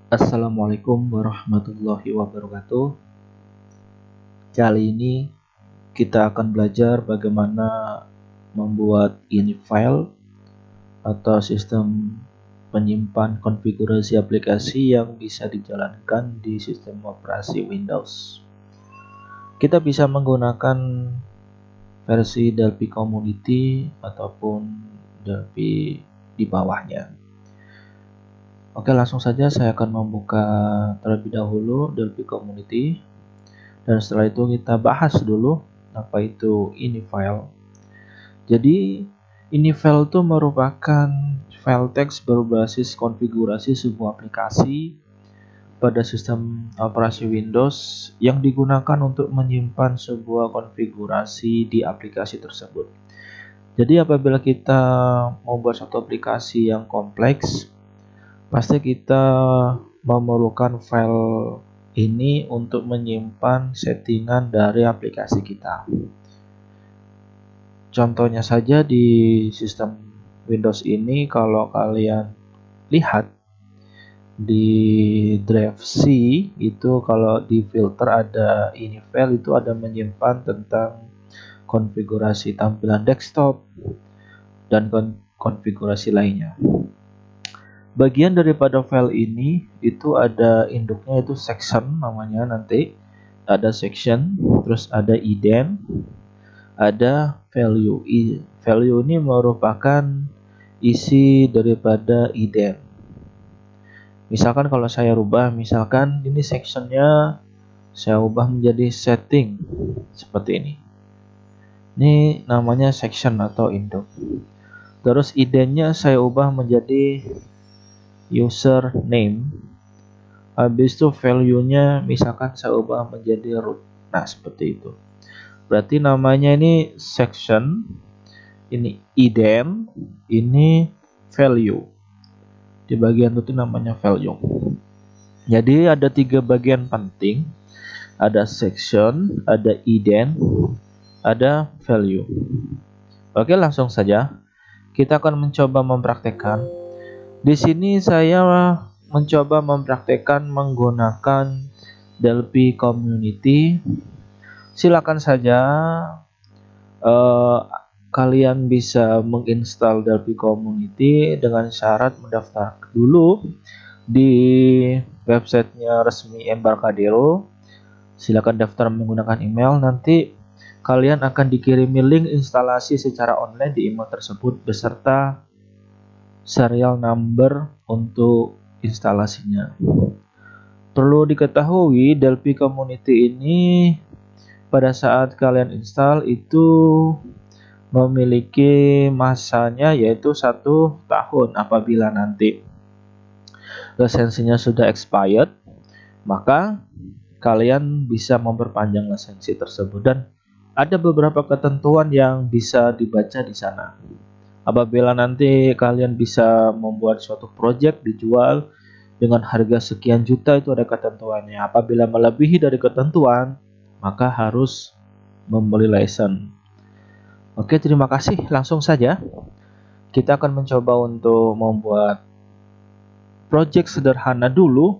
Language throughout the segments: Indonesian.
Assalamualaikum warahmatullahi wabarakatuh. Kali ini kita akan belajar bagaimana membuat init file atau sistem penyimpan konfigurasi aplikasi yang bisa dijalankan di sistem operasi Windows. Kita bisa menggunakan versi Delphi Community ataupun Delphi di bawahnya. Oke, langsung saja saya akan membuka terlebih dahulu Delphi Community. Dan setelah itu kita bahas dulu apa itu ini file. Jadi ini file itu merupakan file teks berbasis konfigurasi sebuah aplikasi pada sistem operasi Windows yang digunakan untuk menyimpan sebuah konfigurasi di aplikasi tersebut. Jadi apabila kita membuat satu aplikasi yang kompleks, pasti kita memerlukan file ini untuk menyimpan settingan dari aplikasi kita. Contohnya saja di sistem Windows ini, kalau kalian lihat di drive C itu, kalau di filter ada ini file, itu ada menyimpan tentang konfigurasi tampilan desktop dan konfigurasi lainnya. Bagian daripada file ini itu ada induknya, itu section namanya, nanti ada section, terus ada ident, ada value. Value ini merupakan isi daripada ident. Misalkan kalau saya rubah, misalkan ini sectionnya saya ubah menjadi setting seperti ini. Ini namanya section atau induk. Terus identnya saya ubah menjadi username. Habis itu value-nya misalkan saya ubah menjadi root. Nah, seperti itu. Berarti namanya ini section, ini ident, ini value. Di bagian itu namanya value. Jadi ada 3 bagian penting. Ada section, ada ident, ada value. Oke, langsung saja. Kita akan mencoba mempraktekkan. Di sini saya mencoba mempraktekkan menggunakan Delphi Community. Silakan saja kalian bisa menginstal Delphi Community dengan syarat mendaftar dulu di websitenya resmi Embarcadero. Silakan daftar menggunakan email, nanti kalian akan dikirimi link instalasi secara online di email tersebut beserta serial number untuk instalasinya. Perlu diketahui, Delphi Community ini pada saat kalian install itu memiliki masanya, yaitu 1 tahun. Apabila nanti lisensinya sudah expired, maka kalian bisa memperpanjang lisensi tersebut, dan ada beberapa ketentuan yang bisa dibaca di sana. Apabila nanti kalian bisa membuat suatu project dijual dengan harga sekian juta, itu ada ketentuannya. Apabila melebihi dari ketentuan, maka harus membeli license. Oke, terima kasih. Langsung saja kita akan mencoba untuk membuat project sederhana dulu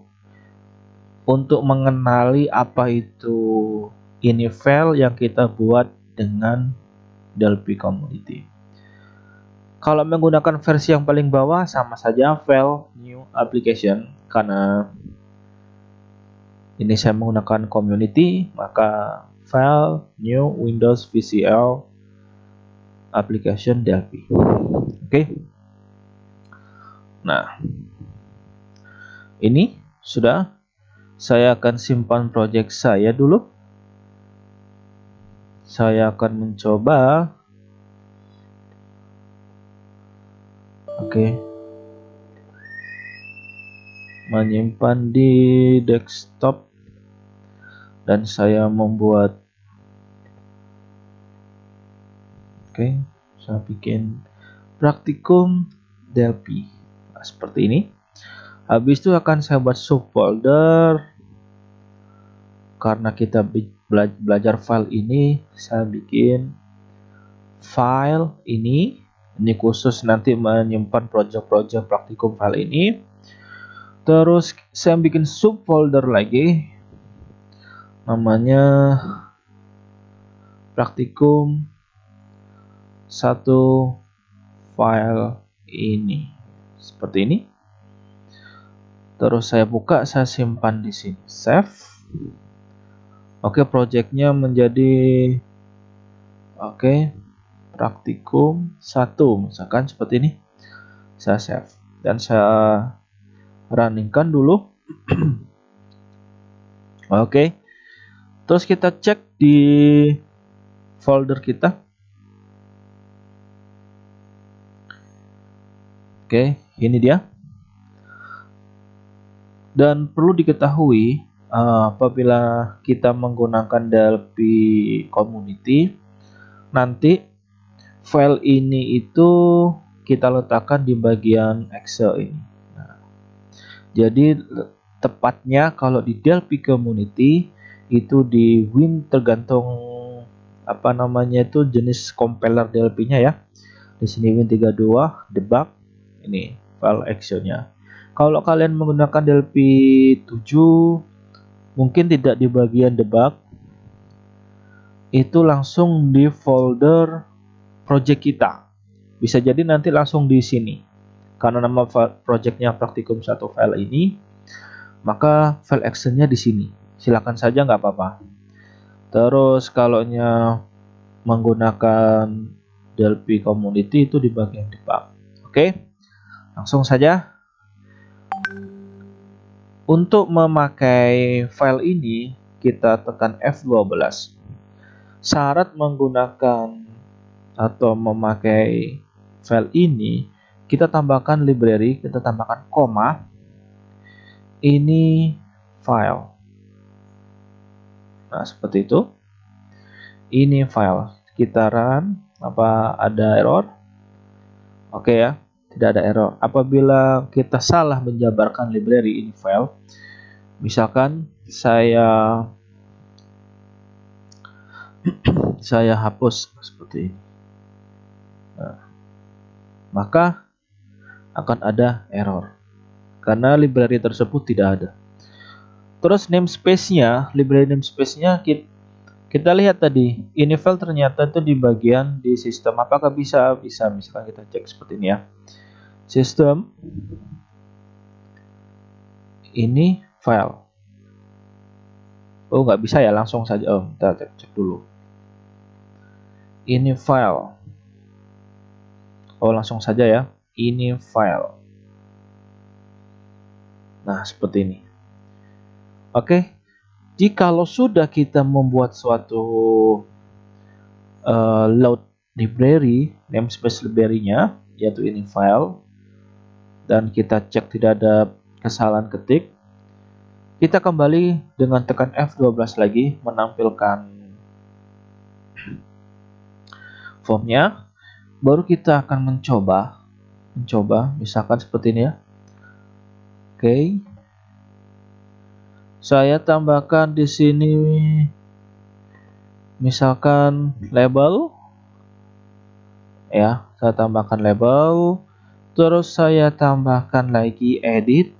untuk mengenali apa itu ini file yang kita buat dengan Delphi Community. Kalau menggunakan versi yang paling bawah, sama saja file new application. Karena ini saya menggunakan community, maka file new Windows VCL application Delphi. Oke. Nah, ini sudah. Saya akan simpan project saya dulu. Saya akan mencoba. Oke. Menyimpan di desktop, dan saya membuat, saya bikin praktikum Delphi. Nah, seperti ini. Habis itu akan saya buat subfolder. Karena kita belajar file ini, saya bikin file ini khusus nanti menyimpan project-project praktikum file ini. Terus saya bikin subfolder lagi, namanya praktikum 1 file ini, seperti ini. Terus saya buka, saya simpan di sini, save. Oke, projectnya menjadi praktikum 1, misalkan seperti ini. Saya save dan saya runningkan dulu. Oke, terus kita cek di folder kita. Oke, ini dia. Dan perlu diketahui, apabila kita menggunakan DLP Community, nanti file ini itu kita letakkan di bagian Excel ini. Nah, jadi tepatnya kalau di DLP Community itu di Win, tergantung jenis compiler DLP-nya ya. Di sini Win32 debug, ini file Excel-nya. Kalau kalian menggunakan DLP 7 mungkin tidak di bagian debug, itu langsung di folder project kita. Bisa jadi nanti langsung di sini. Karena nama projectnya praktikum 1 file ini, maka file Excel-nya di sini. Silakan saja, nggak apa-apa. Terus kalau menggunakan DLP Community itu di bagian debug. Oke, langsung saja. Untuk memakai file ini, kita tekan F12. Syarat menggunakan atau memakai file ini, kita tambahkan library, kita tambahkan koma, ini file. Nah, seperti itu. Ini file. Kita run, apa ada error? Oke ya, tidak ada error. Apabila kita salah menjabarkan library ini file, misalkan saya hapus seperti ini. Nah, maka akan ada error karena library tersebut tidak ada. Terus namespace-nya, library namespace-nya kita lihat tadi, ini file ternyata itu di bagian di sistem. Apakah bisa? Bisa. Misalkan kita cek seperti ini ya. Sistem, ini file. Oh, nggak bisa ya, langsung saja. Oh, kita cek dulu. Ini file. Oh, langsung saja ya. Ini file. Nah, seperti ini. Oke. Jikalau sudah kita membuat suatu load library, namespace library-nya, yaitu ini file, dan kita cek tidak ada kesalahan ketik, kita kembali dengan tekan F12 lagi, menampilkan formnya, baru kita akan mencoba, misalkan seperti ini ya. Oke. Saya tambahkan di sini misalkan label ya, saya tambahkan label, terus saya tambahkan lagi edit,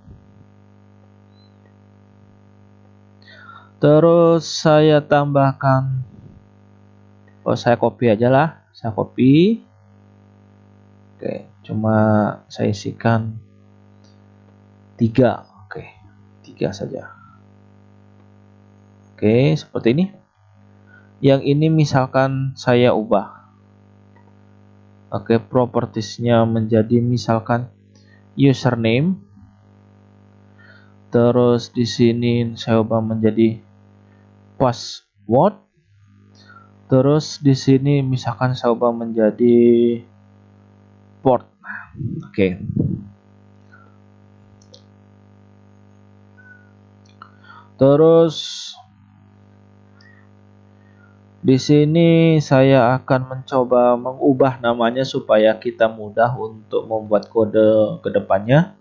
terus saya tambahkan, saya copy aja lah, saya copy. Oke, cuma saya isikan 3. Oke, 3 saja. Oke, seperti ini. Yang ini misalkan saya ubah. Oke, propertiesnya menjadi misalkan username. Terus di sini saya ubah menjadi password. Terus di sini misalkan saya ubah menjadi port. Oke. Terus di sini saya akan mencoba mengubah namanya supaya kita mudah untuk membuat kode ke depannya.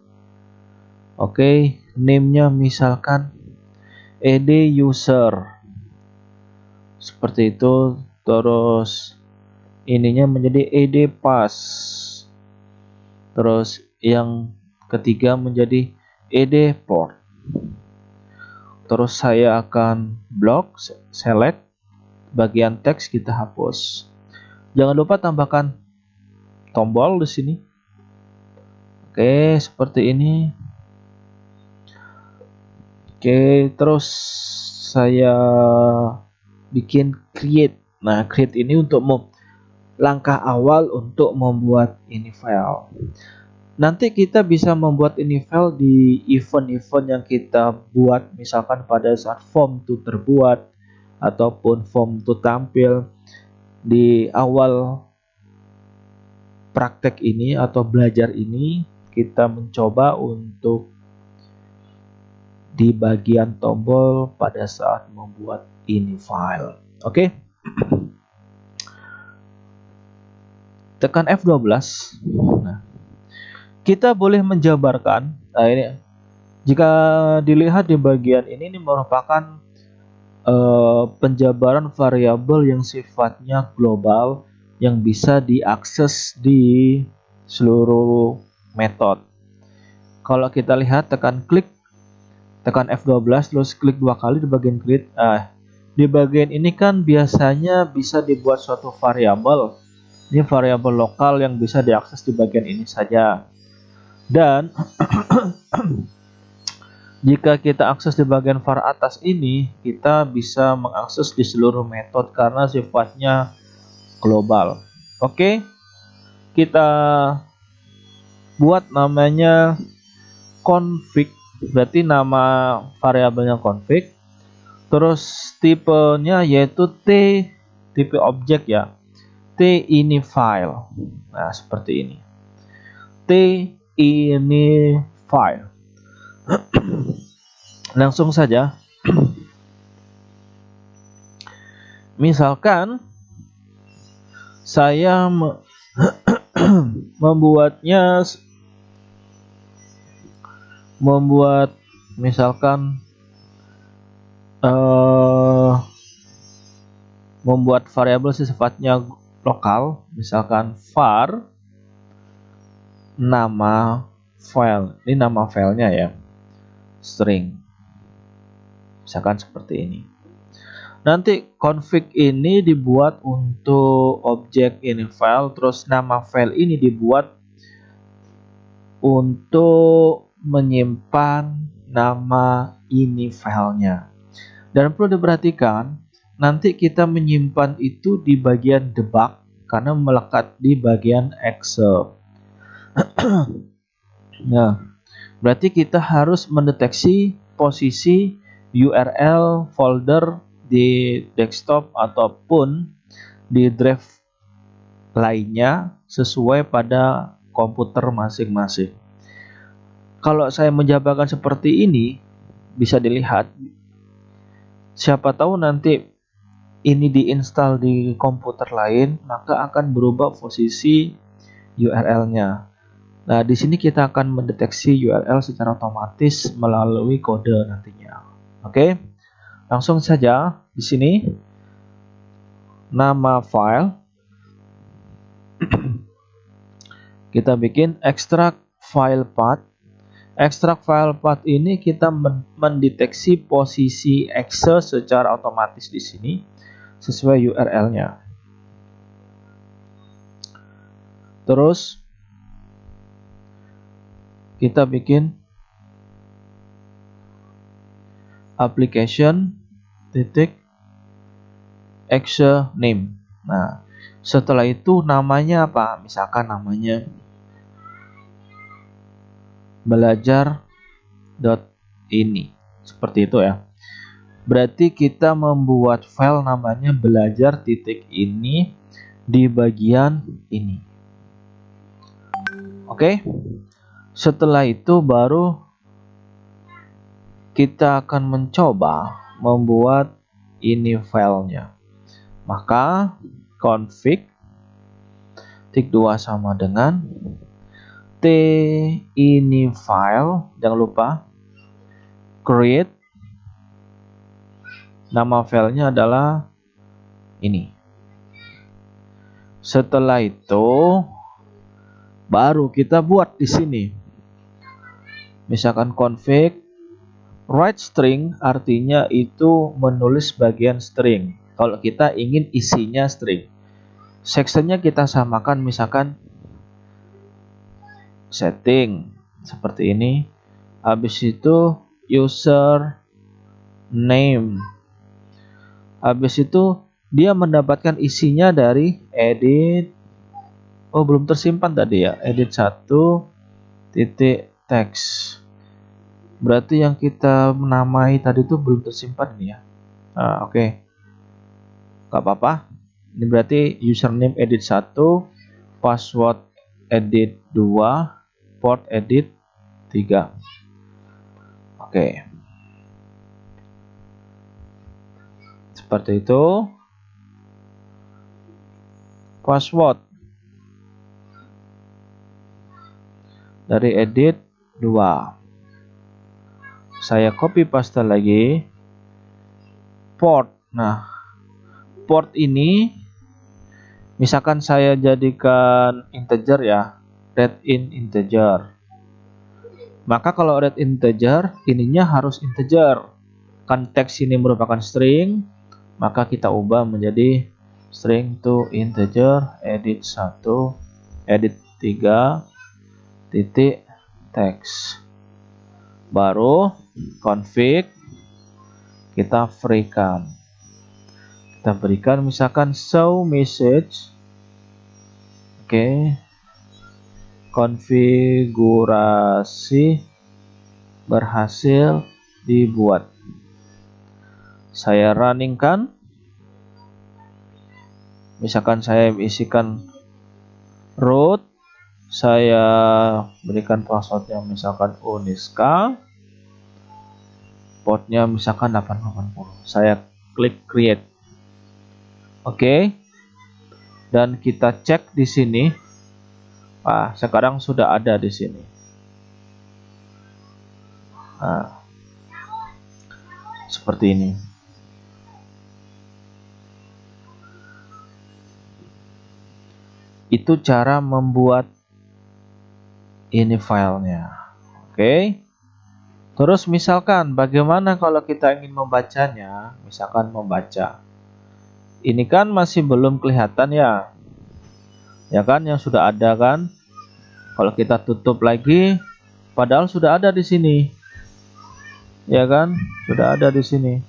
Oke, name-nya misalkan ed user. Seperti itu. Terus ininya menjadi ed pass. Terus yang ketiga menjadi ed port. Terus saya akan blok, select, bagian teks kita hapus. Jangan lupa tambahkan tombol di sini. Oke, seperti ini. Oke, terus saya bikin create. Nah, create ini untuk langkah awal untuk membuat ini file. Nanti kita bisa membuat ini file di event-event yang kita buat, misalkan pada saat form itu terbuat ataupun form itu tampil. Di awal praktek ini atau belajar ini, kita mencoba untuk di bagian tombol pada saat membuat ini file. Oke. Tekan F12. Nah, kita boleh menjabarkan. Nah, ini jika dilihat di bagian ini merupakan penjabaran variabel yang sifatnya global yang bisa diakses di seluruh metode. Kalau kita lihat, tekan F12 terus klik 2 kali di bagian create. Di bagian ini kan biasanya bisa dibuat suatu variabel. Ini variabel lokal yang bisa diakses di bagian ini saja. Dan jika kita akses di bagian var atas ini, kita bisa mengakses di seluruh metode karena sifatnya global. Oke, kita buat namanya config, berarti nama variabelnya config. Terus tipenya yaitu T, tipe objek ya, T ini file. Nah, seperti ini. T ini file. Langsung saja. Misalkan saya membuat misalkan membuat variabel sifatnya lokal, misalkan var nama file. Ini nama filenya ya, string, misalkan seperti ini. Nanti config ini dibuat untuk objek ini file, terus nama file ini dibuat untuk menyimpan nama ini filenya. Dan perlu diperhatikan, nanti kita menyimpan itu di bagian debug karena melekat di bagian Excel. Nah, berarti kita harus mendeteksi posisi URL folder di desktop ataupun di drive lainnya sesuai pada komputer masing-masing. Kalau saya menjabarkan seperti ini, bisa dilihat, siapa tahu nanti ini diinstal di komputer lain, maka akan berubah posisi URL-nya. Nah, di sini kita akan mendeteksi URL secara otomatis melalui kode nantinya. Oke, langsung saja di sini nama file kita bikin extract file path. Extract file path ini kita mendeteksi posisi Excel secara otomatis di sini sesuai URL-nya. Terus kita bikin application titik Excel name. Nah, setelah itu namanya apa? Misalkan namanya belajar.ini. Seperti itu ya. Berarti kita membuat file namanya belajar.ini di bagian ini. Oke. Setelah itu baru kita akan mencoba membuat ini filenya. Maka config tik 2 sama dengan T ini file, jangan lupa create, nama filenya adalah ini. Setelah itu baru kita buat di sini Misalkan config write string artinya itu menulis bagian string. Kalau kita ingin isinya string. Sectionnya kita samakan misalkan setting seperti ini. Habis itu user name. Habis itu dia mendapatkan isinya dari edit. Oh, belum tersimpan tadi ya. Edit 1 titik text. Berarti yang kita menamai tadi itu belum tersimpan ini ya. Oke. Gak apa-apa. Ini berarti username edit 1, password edit 2, port edit 3. Oke. Seperti itu. Password dari edit 2. Saya copy paste lagi. Port. Nah, port ini misalkan saya jadikan integer ya, read in integer. Maka kalau read integer, ininya harus integer. Kan teks ini merupakan string, maka kita ubah menjadi string to integer edit 1 edit 3 titik text. Baru config kita freekan. Kita berikan misalkan show message. Oke. Konfigurasi berhasil dibuat. Saya runningkan. Misalkan saya isikan root, saya berikan passwordnya misalkan Uniska, portnya misalkan 880. Saya klik create. Oke. Dan kita cek di sini. Sekarang sudah ada di sini. Seperti ini. Itu cara membuat ini filenya. Oke. Terus misalkan bagaimana kalau kita ingin membacanya? Misalkan membaca. Ini kan masih belum kelihatan ya. Ya kan, yang sudah ada kan? Kalau kita tutup lagi, padahal sudah ada di sini. Ya kan? Sudah ada di sini.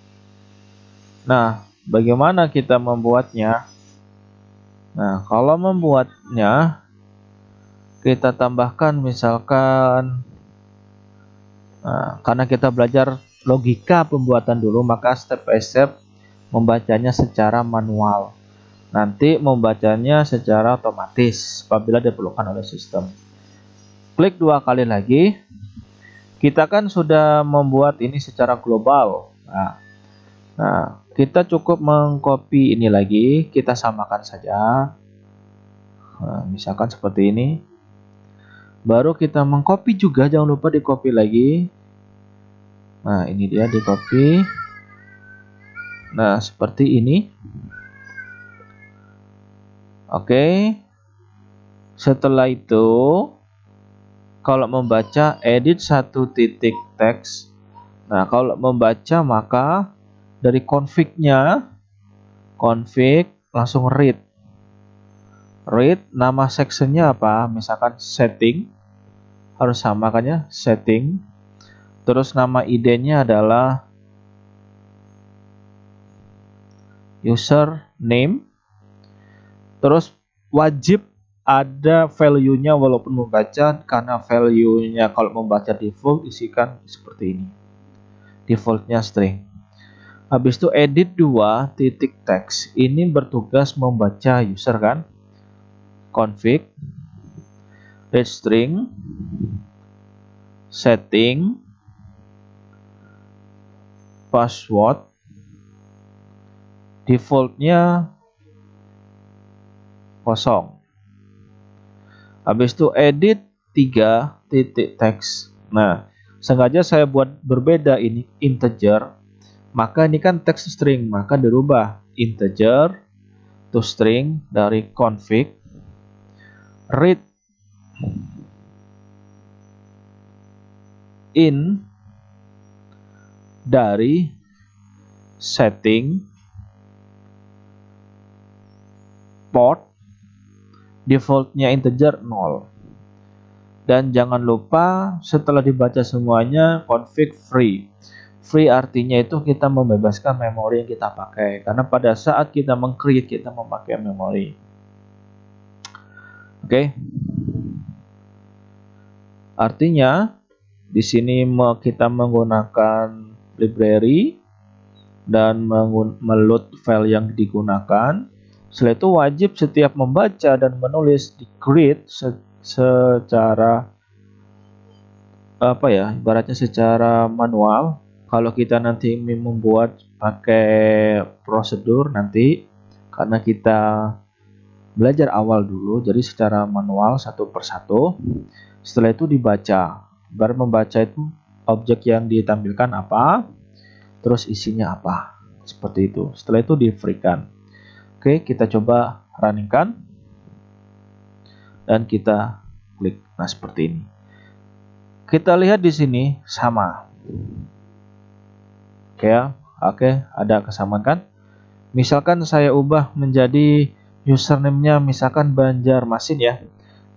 Nah, bagaimana kita membuatnya? Nah, kalau membuatnya kita tambahkan misalkan karena kita belajar logika pembuatan dulu, maka step by step membacanya secara manual. Nanti membacanya secara otomatis apabila diperlukan oleh sistem. Klik 2 kali lagi. Kita kan sudah membuat ini secara global. Nah, kita cukup mengcopy ini lagi. Kita samakan saja. Misalkan seperti ini. Baru kita mengcopy juga. Jangan lupa di copy lagi. Nah, ini dia di copy. Nah, seperti ini. Oke. Setelah itu, kalau membaca edit 1 titik text. Nah, kalau membaca maka dari config-nya, config langsung read. Read, nama sectionnya apa? Misalkan setting. Harus sama kan ya, setting. Terus nama ID-nya adalah username. Terus wajib ada value-nya walaupun membaca, karena value-nya kalau membaca default isikan seperti ini. Defaultnya string. Habis itu edit 2 titik text. Ini bertugas membaca user kan. Config read string setting password defaultnya kosong. Habis itu edit 3 titik text. Nah, sengaja saya buat berbeda ini integer. Maka ini kan text string, maka dirubah integer to string dari config read in dari setting port defaultnya integer 0. Dan jangan lupa setelah dibaca semuanya config free. Free artinya itu kita membebaskan memori yang kita pakai, karena pada saat kita meng-create kita memakai memori. Oke. Artinya di sini kita menggunakan library dan meload file yang digunakan. Setelah itu wajib setiap membaca dan menulis di create secara ibaratnya secara manual. Kalau kita nanti membuat pakai prosedur nanti, karena kita belajar awal dulu, jadi secara manual satu persatu. Setelah itu dibaca. Baru membaca itu objek yang ditampilkan apa, terus isinya apa, seperti itu. Setelah itu di free kan. Oke, kita coba runningkan dan kita klik. Nah, seperti ini. Kita lihat di sini sama. Oke, ada kesamaan kan? Misalkan saya ubah menjadi username-nya misalkan Banjarmasin ya.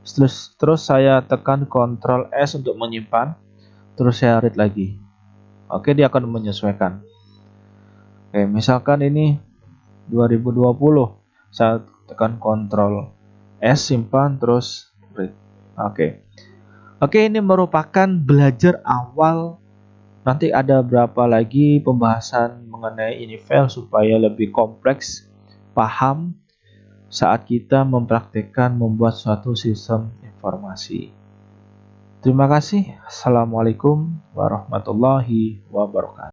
Terus saya tekan Ctrl S untuk menyimpan. Terus saya read lagi. Oke, dia akan menyesuaikan. Oke, misalkan ini 2020. Saya tekan Ctrl S, simpan, terus read. Oke, ini merupakan belajar awal. Nanti ada berapa lagi pembahasan mengenai ini file supaya lebih kompleks, paham saat kita mempraktikkan membuat suatu sistem informasi. Terima kasih. Assalamualaikum warahmatullahi wabarakatuh.